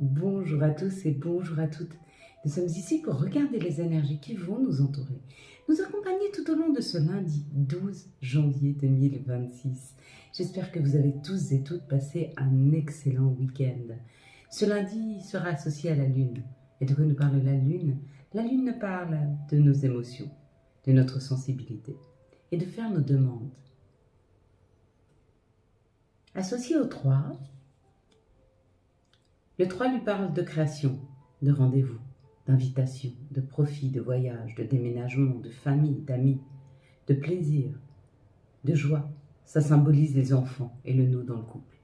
Bonjour à tous et bonjour à toutes. Nous sommes ici pour regarder les énergies qui vont nous entourer, nous accompagner tout au long de ce lundi 12 janvier 2026. J'espère que vous avez tous et toutes passé un excellent week-end. Ce lundi sera associé à la Lune. Et de quoi nous parle la Lune? La Lune nous parle de nos émotions, de notre sensibilité et de faire nos demandes. Associé au 3, le 3 lui parle de création, de rendez-vous, d'invitation, de profit, de voyage, de déménagement, de famille, d'amis, de plaisir, de joie. Ça symbolise les enfants et le nous dans le couple.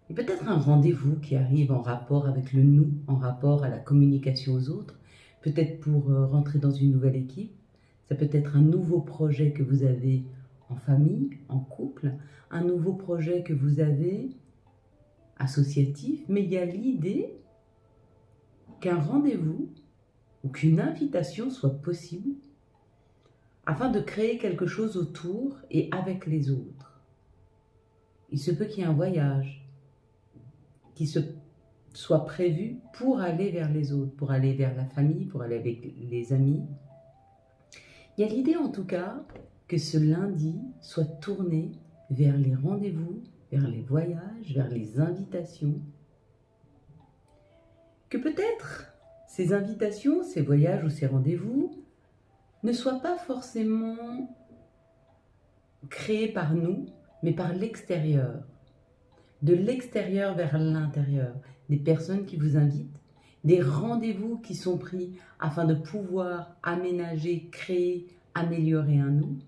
Et peut-être un rendez-vous qui arrive en rapport avec le nous, en rapport à la communication aux autres, peut-être pour rentrer dans une nouvelle équipe. Ça peut être un nouveau projet que vous avez en famille, en couple, un nouveau projet que vous avez associatif, mais il y a l'idée qu'un rendez-vous ou qu'une invitation soit possible afin de créer quelque chose autour et avec les autres. Il se peut qu'il y ait un voyage qui soit prévu pour aller vers les autres, pour aller vers la famille, pour aller avec les amis. Il y a l'idée en tout cas que ce lundi soit tourné vers les rendez-vous, vers les voyages, vers les invitations. Que peut-être ces invitations, ces voyages ou ces rendez-vous ne soient pas forcément créés par nous, mais par l'extérieur. De l'extérieur vers l'intérieur. Des personnes qui vous invitent, des rendez-vous qui sont pris afin de pouvoir aménager, créer, améliorer un nous.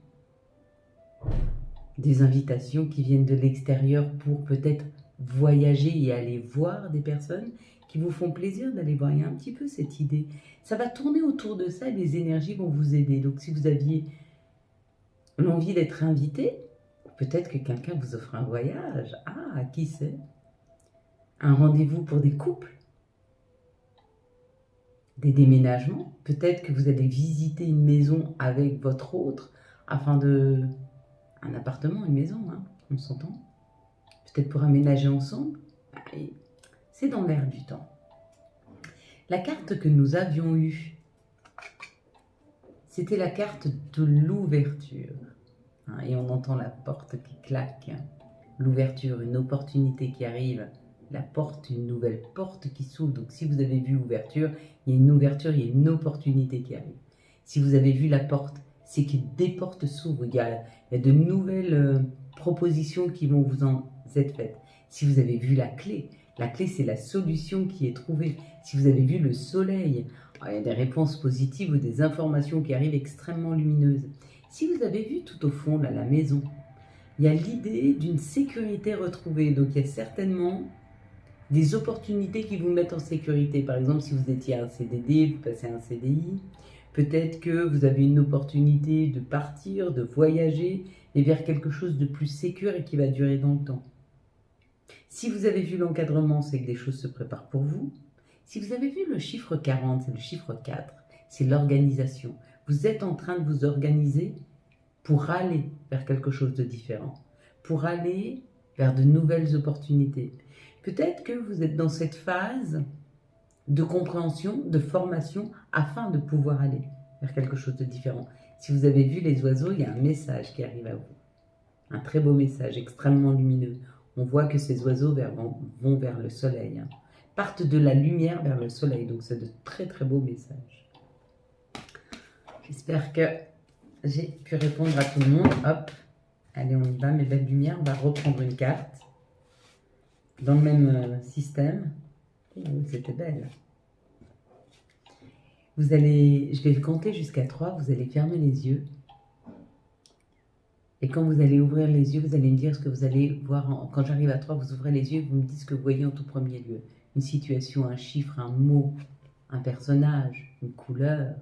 Des invitations qui viennent de l'extérieur pour peut-être voyager et aller voir des personnes qui vous font plaisir d'aller voir. Il y a un petit peu cette idée. Ça va tourner autour de ça et les énergies vont vous aider. Donc si vous aviez l'envie d'être invité, peut-être que quelqu'un vous offre un voyage. Ah, qui sait? Un rendez-vous pour des couples. Des déménagements. Peut-être que vous allez visiter une maison avec votre autre afin de... Un appartement, une maison, hein, on s'entend. Peut-être pour aménager ensemble. C'est dans l'air du temps. La carte que nous avions eue, c'était la carte de l'ouverture. Et on entend la porte qui claque. L'ouverture, une opportunité qui arrive. La porte, une nouvelle porte qui s'ouvre. Donc si vous avez vu ouverture, il y a une ouverture, il y a une opportunité qui arrive. Si vous avez vu la porte, c'est que des portes s'ouvrent. Il y a de nouvelles propositions qui vont vous en être faites. Si vous avez vu la clé c'est la solution qui est trouvée. Si vous avez vu le soleil, il y a des réponses positives ou des informations qui arrivent extrêmement lumineuses. Si vous avez vu tout au fond, là, la maison, il y a l'idée d'une sécurité retrouvée. Donc il y a certainement des opportunités qui vous mettent en sécurité. Par exemple, si vous étiez à un CDD, vous passez à un CDI. Peut-être que vous avez une opportunité de partir, de voyager et vers quelque chose de plus sécure et qui va durer dans le temps. Si vous avez vu l'encadrement, c'est que des choses se préparent pour vous. Si vous avez vu le chiffre 40, c'est le chiffre 4, c'est l'organisation. Vous êtes en train de vous organiser pour aller vers quelque chose de différent, pour aller vers de nouvelles opportunités. Peut-être que vous êtes dans cette phase de compréhension, de formation, afin de pouvoir aller vers quelque chose de différent. Si vous avez vu les oiseaux, il y a un message qui arrive à vous. Un très beau message, extrêmement lumineux. On voit que ces oiseaux vont vers le soleil, partent de la lumière vers le soleil. Donc c'est de très très beaux messages. J'espère que j'ai pu répondre à tout le monde. Hop, allez, on y va, mes belles lumières. On va reprendre une carte dans le même système. C'était belle. Je vais compter jusqu'à 3, vous allez fermer les yeux. Et quand vous allez ouvrir les yeux, vous allez me dire ce que vous allez voir. Quand j'arrive à 3, vous ouvrez les yeux et vous me dites ce que vous voyez en tout premier lieu. Une situation, un chiffre, un mot, un personnage, une couleur,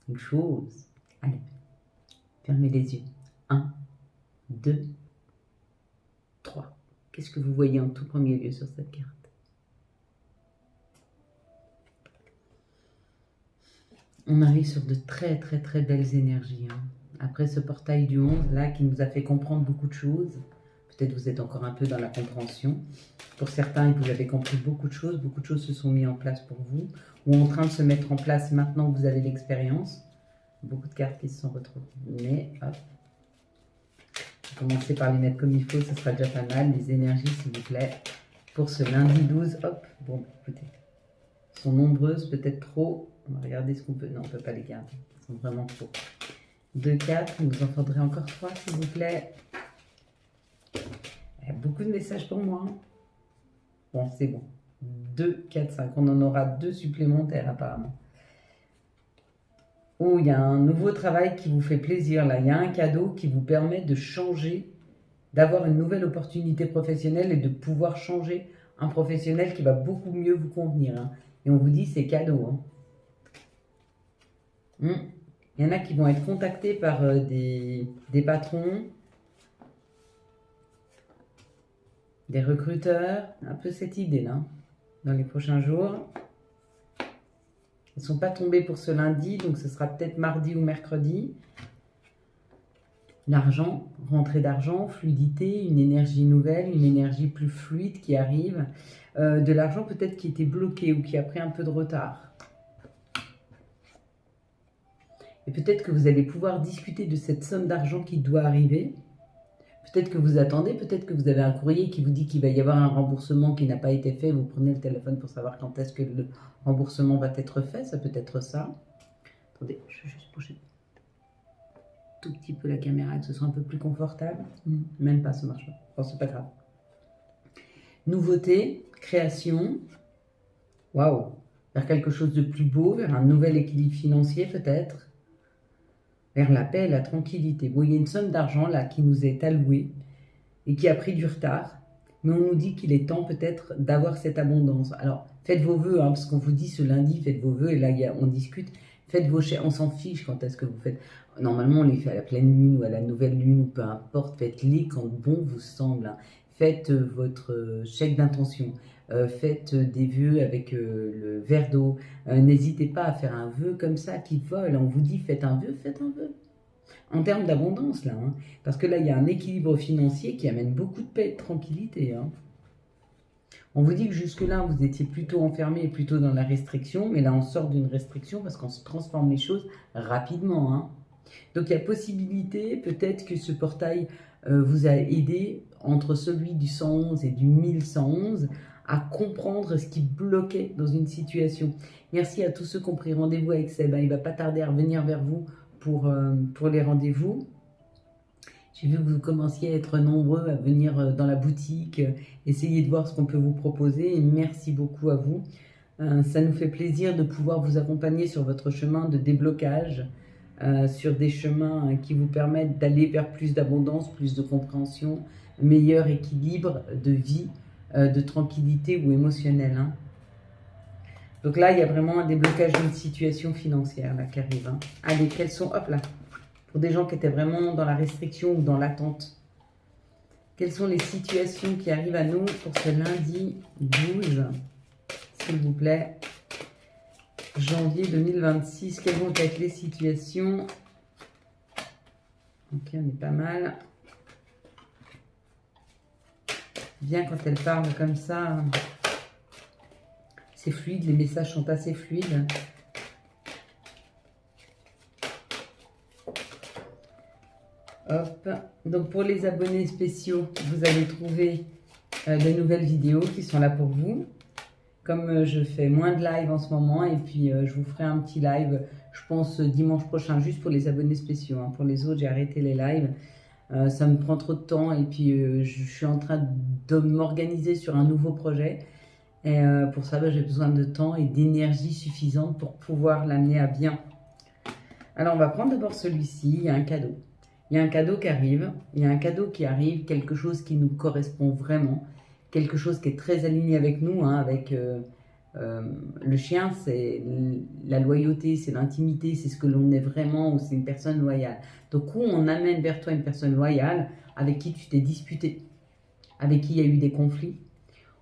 une chose. Allez, fermez les yeux. 1, 2, 3. Qu'est-ce que vous voyez en tout premier lieu sur cette carte? On arrive sur de très très très belles énergies. Après ce portail du 11 là qui nous a fait comprendre beaucoup de choses, Peut-être vous êtes encore un peu dans la compréhension. Pour certains, vous avez compris beaucoup de choses se sont mis en place pour vous, ou en train de se mettre en place maintenant que vous avez l'expérience. Beaucoup de cartes qui se sont retrouvées. Hop. Commencez par les mettre comme il faut, ce sera déjà pas mal. Les énergies, s'il vous plaît, pour ce lundi 12. Hop, bon, écoutez, elles sont nombreuses, peut-être trop. On va regarder ce qu'on peut. Non, on ne peut pas les garder. Elles sont vraiment trop. 2, 4, il nous en faudrait encore 3, s'il vous plaît. Il y a beaucoup de messages pour moi. Bon, c'est bon. 2, 4, 5. On en aura 2 supplémentaires, apparemment. Oh, il y a un nouveau travail qui vous fait plaisir, là. Il y a un cadeau qui vous permet de changer, d'avoir une nouvelle opportunité professionnelle et de pouvoir changer un professionnel qui va beaucoup mieux vous convenir. Hein. Et on vous dit, c'est cadeau. Hein. Il y en a qui vont être contactés par des patrons, des recruteurs. Un peu cette idée-là, dans les prochains jours. Ils ne sont pas tombés pour ce lundi, donc ce sera peut-être mardi ou mercredi. L'argent, rentrée d'argent, fluidité, une énergie nouvelle, une énergie plus fluide qui arrive. De l'argent peut-être qui était bloqué ou qui a pris un peu de retard. Et peut-être que vous allez pouvoir discuter de cette somme d'argent qui doit arriver. Peut-être que vous attendez, peut-être que vous avez un courrier qui vous dit qu'il va y avoir un remboursement qui n'a pas été fait. Vous prenez le téléphone pour savoir quand est-ce que le remboursement va être fait. Ça peut être ça. Attendez, je vais juste bouger tout petit peu la caméra, que ce soit un peu plus confortable. Même pas, ça marche pas. Bon, c'est pas grave. Nouveauté, création. Waouh! Vers quelque chose de plus beau, vers un nouvel équilibre financier peut-être. Vers la paix et la tranquillité. Bon, il y a une somme d'argent là qui nous est allouée et qui a pris du retard. Mais on nous dit qu'il est temps peut-être d'avoir cette abondance. Alors, faites vos vœux, hein, parce qu'on vous dit ce lundi, faites vos vœux. Et là, on discute. Faites vos chèques, on s'en fiche quand est-ce que vous faites. Normalement, on les fait à la pleine lune ou à la nouvelle lune, ou peu importe. Faites-les quand bon vous semble. Hein. Faites votre chèque d'intention. Faites des vœux avec le verre d'eau. N'hésitez pas à faire un vœu comme ça qui vole. On vous dit faites un vœu, faites un vœu. En termes d'abondance, là. Hein, parce que là, il y a un équilibre financier qui amène beaucoup de paix et de tranquillité. Hein. On vous dit que jusque-là, vous étiez plutôt enfermé et plutôt dans la restriction. Mais là, on sort d'une restriction parce qu'on se transforme les choses rapidement. Hein. Donc, il y a possibilité, peut-être que ce portail vous a aidé entre celui du 111 et du 1111 à comprendre ce qui bloquait dans une situation. Merci à tous ceux qui ont pris rendez-vous avec Seb. Il ne va pas tarder à revenir vers vous pour les rendez-vous. J'ai vu que vous commenciez à être nombreux à venir dans la boutique, essayer de voir ce qu'on peut vous proposer. Et merci beaucoup à vous. Ça nous fait plaisir de pouvoir vous accompagner sur votre chemin de déblocage, sur des chemins qui vous permettent d'aller vers plus d'abondance, plus de compréhension, meilleur équilibre de vie, de tranquillité ou émotionnelle. Hein. Donc là, il y a vraiment un déblocage d'une situation financière là, qui arrive. Hein. Allez, quels sont, hop là, pour des gens qui étaient vraiment dans la restriction ou dans l'attente. Quelles sont les situations qui arrivent à nous pour ce lundi 12, s'il vous plaît, janvier 2026. Quelles vont être les situations? Ok, on est pas mal. Bien quand elle parle comme ça, c'est fluide, les messages sont assez fluides. Hop, donc pour les abonnés spéciaux, vous allez trouver de nouvelles vidéos qui sont là pour vous. Comme je fais moins de live en ce moment, et puis je vous ferai un petit live, je pense dimanche prochain, juste pour les abonnés spéciaux. Hein. Pour les autres, j'ai arrêté les lives. Ça me prend trop de temps, et puis je suis en train de m'organiser sur un nouveau projet. Et pour ça, j'ai besoin de temps et d'énergie suffisante pour pouvoir l'amener à bien. Alors, on va prendre d'abord celui-ci. Il y a un cadeau. Il y a un cadeau qui arrive. Il y a un cadeau qui arrive, quelque chose qui nous correspond vraiment. Quelque chose qui est très aligné avec nous, hein, avec le chien, c'est la loyauté, c'est l'intimité, c'est ce que l'on est vraiment, ou c'est une personne loyale. Donc, où on amène vers toi une personne loyale avec qui tu t'es disputé, avec qui il y a eu des conflits,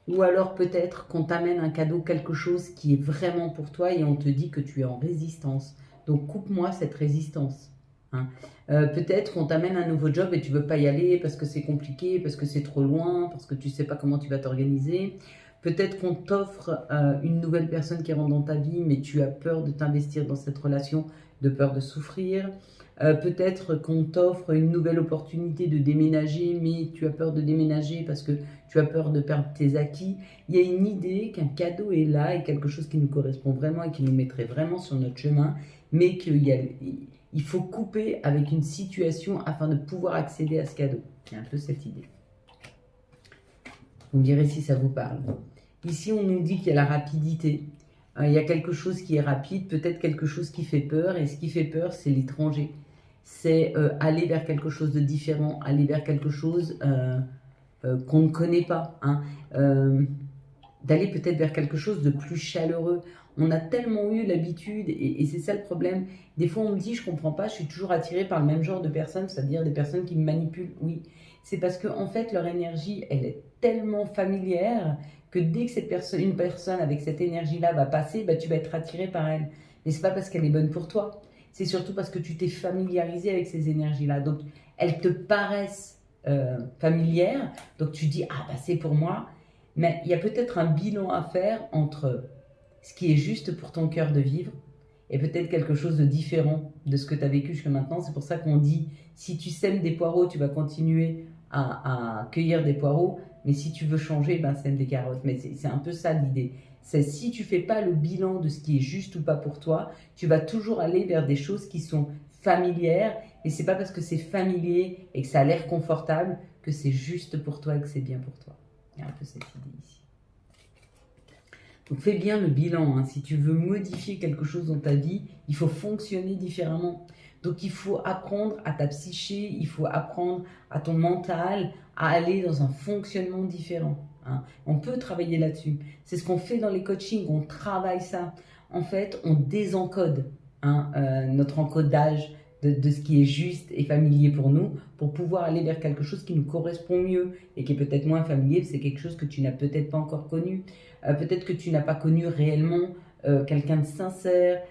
ou alors peut-être qu'on t'amène un cadeau, quelque chose qui est vraiment pour toi et on te dit que tu es en résistance. Donc, coupe-moi cette résistance. Hein. Peut-être qu'on t'amène un nouveau job et tu veux pas y aller parce que c'est compliqué, parce que c'est trop loin, parce que tu sais pas comment tu vas t'organiser. Peut-être qu'on t'offre une nouvelle personne qui rentre dans ta vie, mais tu as peur de t'investir dans cette relation, de peur de souffrir. Peut-être qu'on t'offre une nouvelle opportunité de déménager, mais tu as peur de déménager parce que tu as peur de perdre tes acquis. Il y a une idée qu'un cadeau est là et quelque chose qui nous correspond vraiment et qui nous mettrait vraiment sur notre chemin, mais qu'il faut couper avec une situation afin de pouvoir accéder à ce cadeau. C'est un peu cette idée. Vous me direz si ça vous parle. Ici, on nous dit qu'il y a la rapidité. Il y a quelque chose qui est rapide, peut-être quelque chose qui fait peur. Et ce qui fait peur, c'est l'étranger. C'est aller vers quelque chose de différent, aller vers quelque chose qu'on ne connaît pas. Hein. D'aller peut-être vers quelque chose de plus chaleureux. On a tellement eu l'habitude, et c'est ça le problème. Des fois, on me dit, je comprends pas, je suis toujours attirée par le même genre de personnes, c'est-à-dire des personnes qui me manipulent. Oui, c'est parce que en fait, leur énergie, elle est tellement familière que dès que une personne avec cette énergie-là va passer, bah, tu vas être attiré par elle. Mais c'est pas parce qu'elle est bonne pour toi. C'est surtout parce que tu t'es familiarisé avec ces énergies-là. Donc, elles te paraissent familières. Donc, tu dis, ah, bah, c'est pour moi. Mais il y a peut-être un bilan à faire entre ce qui est juste pour ton cœur de vivre et peut-être quelque chose de différent de ce que tu as vécu jusqu'à maintenant. C'est pour ça qu'on dit, si tu sèmes des poireaux, tu vas continuer à cueillir des poireaux. Mais si tu veux changer, ben sème des carottes. Mais c'est un peu ça l'idée. C'est si tu fais pas le bilan de ce qui est juste ou pas pour toi, tu vas toujours aller vers des choses qui sont familières. Et c'est pas parce que c'est familier et que ça a l'air confortable que c'est juste pour toi et que c'est bien pour toi. Il y a un peu cette idée ici. Donc fais bien le bilan. Hein. Si tu veux modifier quelque chose dans ta vie, il faut fonctionner différemment. Donc il faut apprendre à ta psyché, il faut apprendre à ton mental à aller dans un fonctionnement différent. Hein. On peut travailler là-dessus. C'est ce qu'on fait dans les coachings, on travaille ça. En fait, on désencode notre encodage de ce qui est juste et familier pour nous, pour pouvoir aller vers quelque chose qui nous correspond mieux et qui est peut-être moins familier. C'est quelque chose que tu n'as peut-être pas encore connu. Peut-être que tu n'as pas connu réellement quelqu'un de sincère,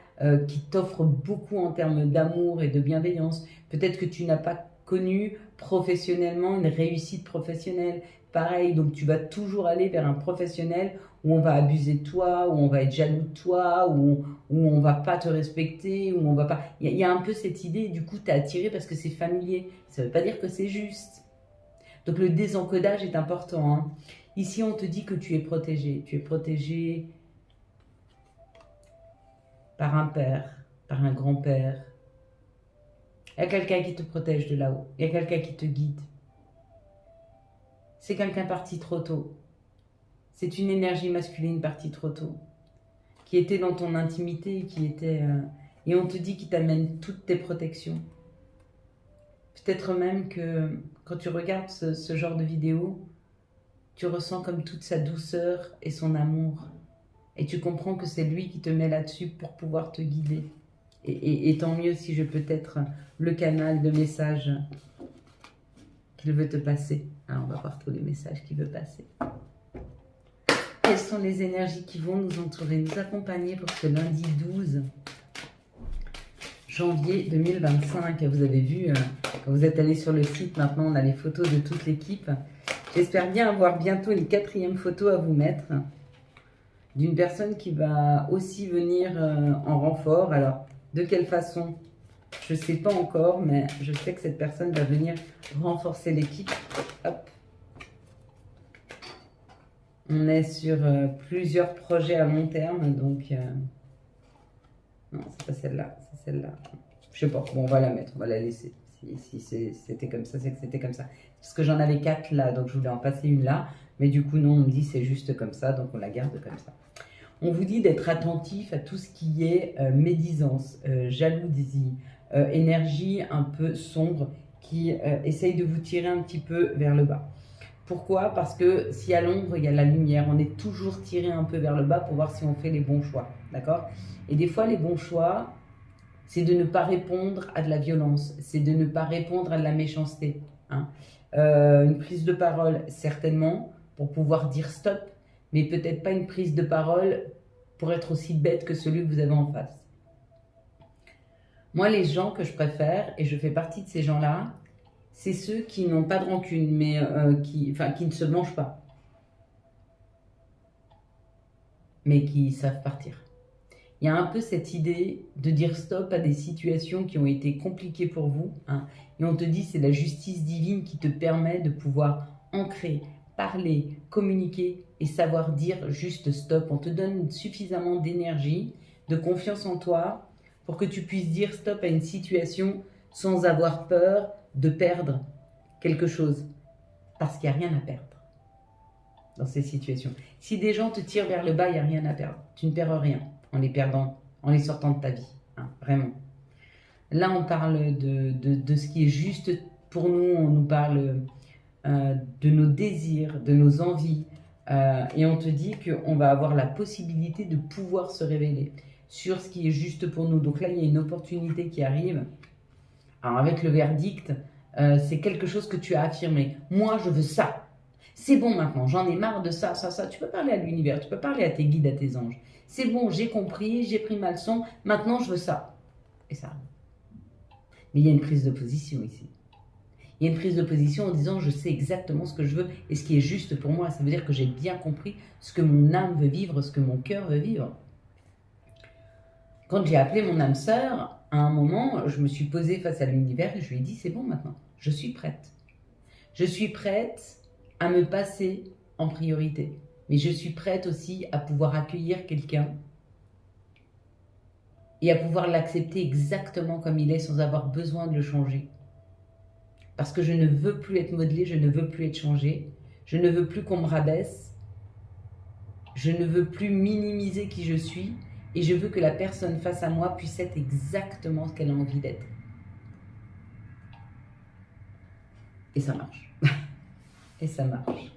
qui t'offre beaucoup en termes d'amour et de bienveillance. Peut-être que tu n'as pas connu professionnellement une réussite professionnelle. Pareil, donc tu vas toujours aller vers un professionnel où on va abuser de toi, où on va être jaloux de toi, où on va pas te respecter, où on va pas... Il y a un peu cette idée, du coup tu es attiré parce que c'est familier. Ça ne veut pas dire que c'est juste. Donc le désencodage est important. Hein. Ici on te dit que tu es protégé. Tu es protégé par un père, par un grand-père. Il y a quelqu'un qui te protège de là-haut. Il y a quelqu'un qui te guide. C'est quelqu'un parti trop tôt. C'est une énergie masculine partie trop tôt. Qui était dans ton intimité, qui était... et on te dit qu'il t'amène toutes tes protections. Peut-être même que quand tu regardes ce genre de vidéo, tu ressens comme toute sa douceur et son amour. Et tu comprends que c'est lui qui te met là-dessus pour pouvoir te guider. Et tant mieux si je peux être le canal de messages qu'il veut te passer. Alors on va voir tous les messages qu'il veut passer. Quelles sont les énergies qui vont nous entourer, nous accompagner pour ce lundi 12 janvier 2025. Vous avez vu, quand vous êtes allé sur le site, maintenant on a les photos de toute l'équipe. J'espère bien avoir bientôt une 4e photo à vous mettre. D'une personne qui va aussi venir en renfort. Alors, de quelle façon? Je ne sais pas encore, mais je sais que cette personne va venir renforcer l'équipe. Hop. On est sur plusieurs projets à long terme, donc... non, c'est pas celle-là, c'est celle-là. Je sais pas, bon, on va la mettre, on va la laisser. Si c'était comme ça, c'est que c'était comme ça. Parce que j'en avais 4 là, donc je voulais en passer une là. Mais du coup, non, on me dit c'est juste comme ça, donc on la garde comme ça. On vous dit d'être attentif à tout ce qui est médisance, jalousie, énergie un peu sombre qui essaye de vous tirer un petit peu vers le bas. Pourquoi? Parce que si à l'ombre, il y a la lumière, on est toujours tiré un peu vers le bas pour voir si on fait les bons choix. D'accord? Et des fois, les bons choix, c'est de ne pas répondre à de la violence, c'est de ne pas répondre à de la méchanceté. Hein. Une prise de parole, certainement, pour pouvoir dire stop, mais peut-être pas une prise de parole pour être aussi bête que celui que vous avez en face. Moi, les gens que je préfère, et je fais partie de ces gens-là, c'est ceux qui n'ont pas de rancune, mais qui ne se mangent pas, mais qui savent partir. Il y a un peu cette idée de dire stop à des situations qui ont été compliquées pour vous, hein, et on te dit c'est la justice divine qui te permet de pouvoir ancrer, parler, communiquer et savoir dire juste stop. On te donne suffisamment d'énergie, de confiance en toi pour que tu puisses dire stop à une situation sans avoir peur de perdre quelque chose, parce qu'il n'y a rien à perdre dans ces situations. Si des gens te tirent vers le bas, il n'y a rien à perdre. Tu ne perds rien en les perdant, en les sortant de ta vie, hein, vraiment. Là, on parle de ce qui est juste pour nous, on nous parle de nos désirs, de nos envies, et on te dit qu'on va avoir la possibilité de pouvoir se révéler sur ce qui est juste pour nous. Donc là, il y a une opportunité qui arrive. Alors avec le verdict, c'est quelque chose que tu as affirmé. Moi, je veux ça. C'est bon maintenant, j'en ai marre de ça, ça, ça. Tu peux parler à l'univers, tu peux parler à tes guides, à tes anges. C'est bon, j'ai compris, j'ai pris ma leçon, maintenant je veux ça. Et ça. Mais il y a une prise de position ici. Il y a une prise de position en disant je sais exactement ce que je veux et ce qui est juste pour moi. Ça veut dire que j'ai bien compris ce que mon âme veut vivre, ce que mon cœur veut vivre. Quand j'ai appelé mon âme sœur, à un moment, je me suis posée face à l'univers et je lui ai dit c'est bon maintenant, je suis prête. Je suis prête à me passer en priorité. Mais je suis prête aussi à pouvoir accueillir quelqu'un et à pouvoir l'accepter exactement comme il est sans avoir besoin de le changer. Parce que je ne veux plus être modelée, je ne veux plus être changée, je ne veux plus qu'on me rabaisse, je ne veux plus minimiser qui je suis et je veux que la personne face à moi puisse être exactement ce qu'elle a envie d'être. Et ça marche. Et ça marche.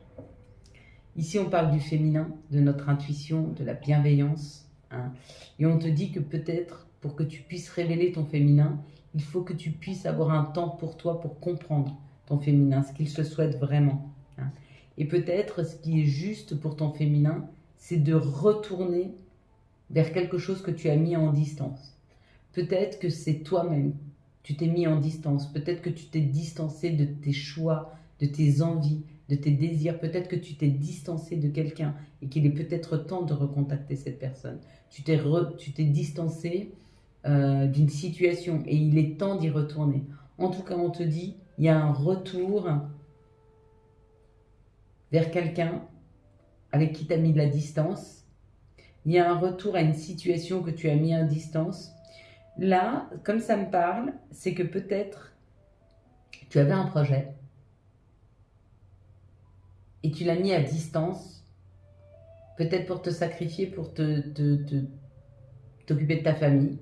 Ici, on parle du féminin, de notre intuition, de la bienveillance. Hein, et on te dit que peut-être, pour que tu puisses révéler ton féminin, il faut que tu puisses avoir un temps pour toi, pour comprendre ton féminin, ce qu'il se souhaite vraiment. Hein. Et peut-être, ce qui est juste pour ton féminin, c'est de retourner vers quelque chose que tu as mis en distance. Peut-être que c'est toi-même, tu t'es mis en distance. Peut-être que tu t'es distancé de tes choix, de tes envies, de tes désirs. Peut-être que tu t'es distancé de quelqu'un et qu'il est peut-être temps de recontacter cette personne. Tu t'es distancé d'une situation et il est temps d'y retourner. En tout cas, on te dit, il y a un retour vers quelqu'un avec qui tu as mis de la distance. Il y a un retour à une situation que tu as mis en distance. Là, comme ça me parle, c'est que peut-être tu avais un projet et tu l'as mis à distance, peut-être pour te sacrifier, pour t'occuper de ta famille,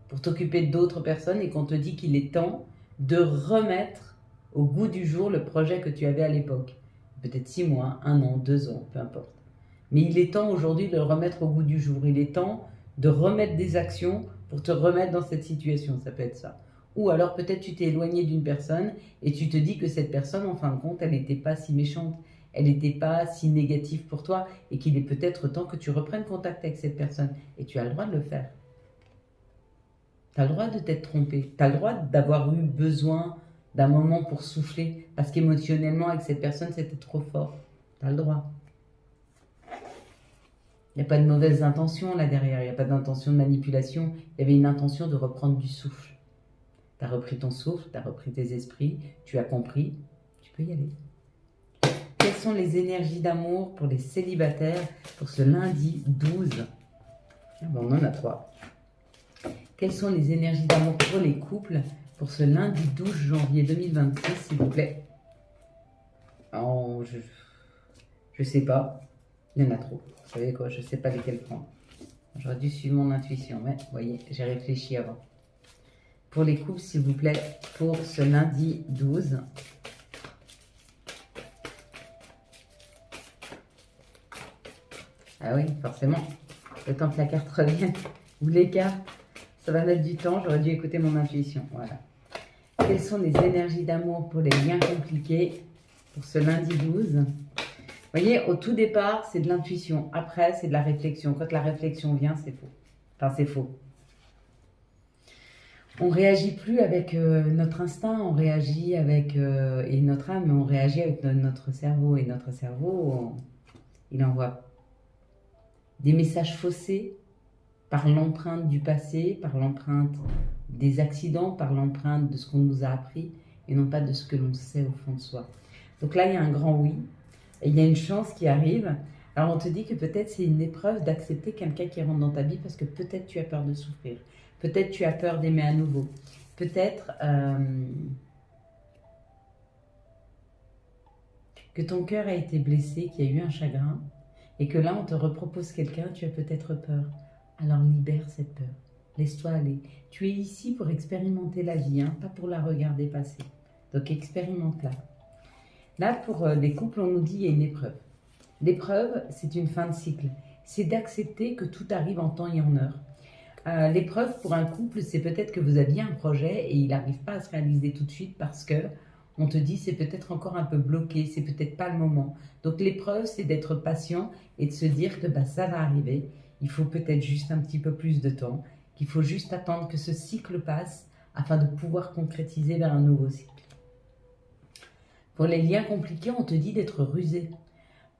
pour t'occuper d'autres personnes et qu'on te dit qu'il est temps de remettre au goût du jour le projet que tu avais à l'époque. Peut-être 6 mois, 1 an, 2 ans, peu importe. Mais il est temps aujourd'hui de le remettre au goût du jour. Il est temps de remettre des actions pour te remettre dans cette situation. Ça peut être ça. Ou alors peut-être tu t'es éloigné d'une personne et tu te dis que cette personne, en fin de compte, elle n'était pas si méchante. Elle n'était pas si négative pour toi et qu'il est peut-être temps que tu reprennes contact avec cette personne. Et tu as le droit de le faire. Tu as le droit de t'être trompé. Tu as le droit d'avoir eu besoin d'un moment pour souffler parce qu'émotionnellement, avec cette personne, c'était trop fort. Tu as le droit. Il n'y a pas de mauvaises intentions là derrière, il n'y a pas d'intention de manipulation. Il y avait une intention de reprendre du souffle. Tu as repris ton souffle, tu as repris tes esprits, tu as compris, tu peux y aller. Quelles sont les énergies d'amour pour les célibataires pour ce lundi 12 ? Bon, on en a 3. Quelles sont les énergies d'amour pour les couples pour ce lundi 12 janvier 2026, s'il vous plaît ? Oh, je sais pas. Il y en a trop. Vous savez quoi, je ne sais pas lesquels prendre. J'aurais dû suivre mon intuition, mais vous voyez, j'ai réfléchi avant. Pour les couples, s'il vous plaît, pour ce lundi 12. Ah oui, forcément. Le temps que la carte revienne, ou les cartes, ça va mettre du temps. J'aurais dû écouter mon intuition. Voilà. Quelles sont les énergies d'amour pour les liens compliqués pour ce lundi 12 ? Vous voyez, au tout départ, c'est de l'intuition. Après, c'est de la réflexion. Quand la réflexion vient, c'est faux. Enfin, c'est faux. On réagit plus avec notre instinct, on réagit avec et notre âme, mais on réagit avec notre cerveau. Et notre cerveau, il envoie des messages faussés par l'empreinte du passé, par l'empreinte des accidents, par l'empreinte de ce qu'on nous a appris, et non pas de ce que l'on sait au fond de soi. Donc là, il y a un grand oui, et il y a une chance qui arrive. Alors on te dit que peut-être c'est une épreuve d'accepter quelqu'un qui rentre dans ta vie parce que peut-être tu as peur de souffrir. Peut-être tu as peur d'aimer à nouveau. Peut-être que ton cœur a été blessé, qu'il y a eu un chagrin, et que là on te repropose quelqu'un, tu as peut-être peur. Alors libère cette peur. Laisse-toi aller. Tu es ici pour expérimenter la vie, hein, pas pour la regarder passer. Donc expérimente-la. Là, pour les couples, on nous dit qu'il y a une épreuve. L'épreuve, c'est une fin de cycle. C'est d'accepter que tout arrive en temps et en heure. L'épreuve pour un couple, c'est peut-être que vous aviez un projet et il n'arrive pas à se réaliser tout de suite parce que on te dit c'est peut-être encore un peu bloqué, c'est peut-être pas le moment. Donc l'épreuve, c'est d'être patient et de se dire que ça va arriver. Il faut peut-être juste un petit peu plus de temps, qu'il faut juste attendre que ce cycle passe afin de pouvoir concrétiser vers un nouveau cycle. Pour les liens compliqués, on te dit d'être rusé.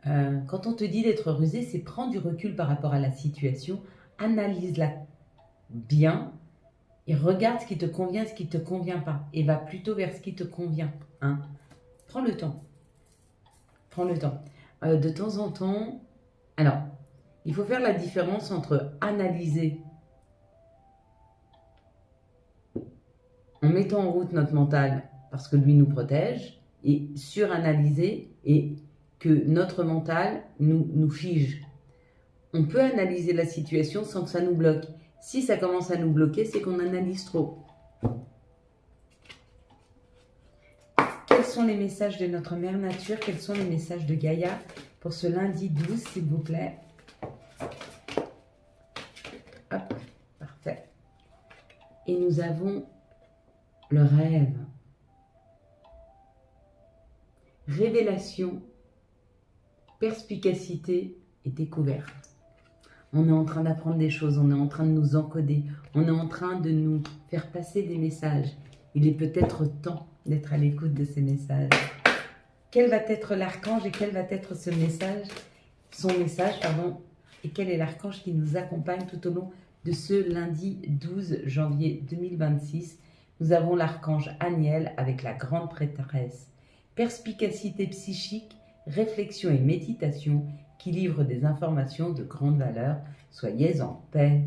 Quand on te dit d'être rusé, c'est prendre du recul par rapport à la situation, analyse-la bien et regarde ce qui te convient, ce qui ne te convient pas et va plutôt vers ce qui te convient. Hein. Prends le temps. Prends le temps. De temps en temps, alors, il faut faire la différence entre analyser en mettant en route notre mental parce que lui nous protège et suranalyser et que notre mental nous fige. On peut analyser la situation sans que ça nous bloque. Si ça commence à nous bloquer, c'est qu'on analyse trop. Quels sont les messages de notre mère nature? Quels sont les messages de Gaïa pour ce lundi 12, s'il vous plaît? Hop, parfait. Et nous avons le rêve. Révélation, perspicacité et découverte. On est en train d'apprendre des choses, on est en train de nous encoder, on est en train de nous faire passer des messages. Il est peut-être temps d'être à l'écoute de ces messages. Quel va être l'archange et quel va être ce message, son message, pardon, et quel est l'archange qui nous accompagne tout au long de ce lundi 12 janvier 2026. Nous avons l'archange Aniel avec la grande prêtresse. Perspicacité psychique, réflexion et méditation qui livre des informations de grande valeur. Soyez en paix.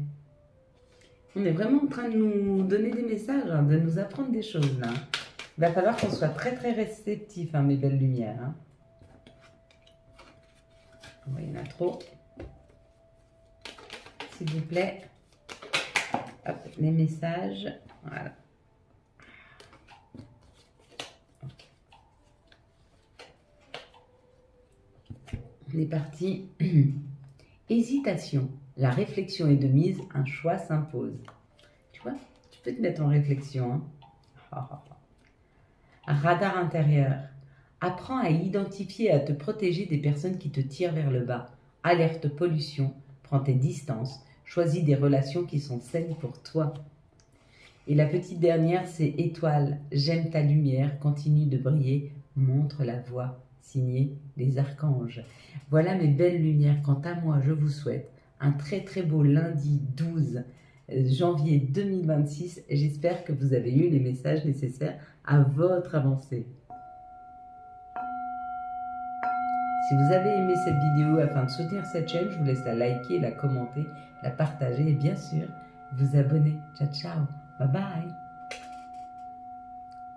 On est vraiment en train de nous donner des messages, hein, de nous apprendre des choses là. Il va falloir qu'on soit très très réceptifs, hein, mes belles lumières. Hein. Oh, il y en a trop. S'il vous plaît. Hop, les messages. Voilà. On est parti. Hésitation. La réflexion est de mise, un choix s'impose. Tu vois, tu peux te mettre en réflexion. Hein. Radar intérieur. Apprends à identifier et à te protéger des personnes qui te tirent vers le bas. Alerte pollution. Prends tes distances. Choisis des relations qui sont saines pour toi. Et la petite dernière, c'est étoile. J'aime ta lumière. Continue de briller. Montre la voie. Signé les archanges. Voilà mes belles lumières. Quant à moi, je vous souhaite un très très beau lundi 12 janvier 2026. J'espère que vous avez eu les messages nécessaires à votre avancée. Si vous avez aimé cette vidéo, afin de soutenir cette chaîne, je vous laisse la liker, la commenter, la partager et bien sûr vous abonner. Ciao ciao, bye bye.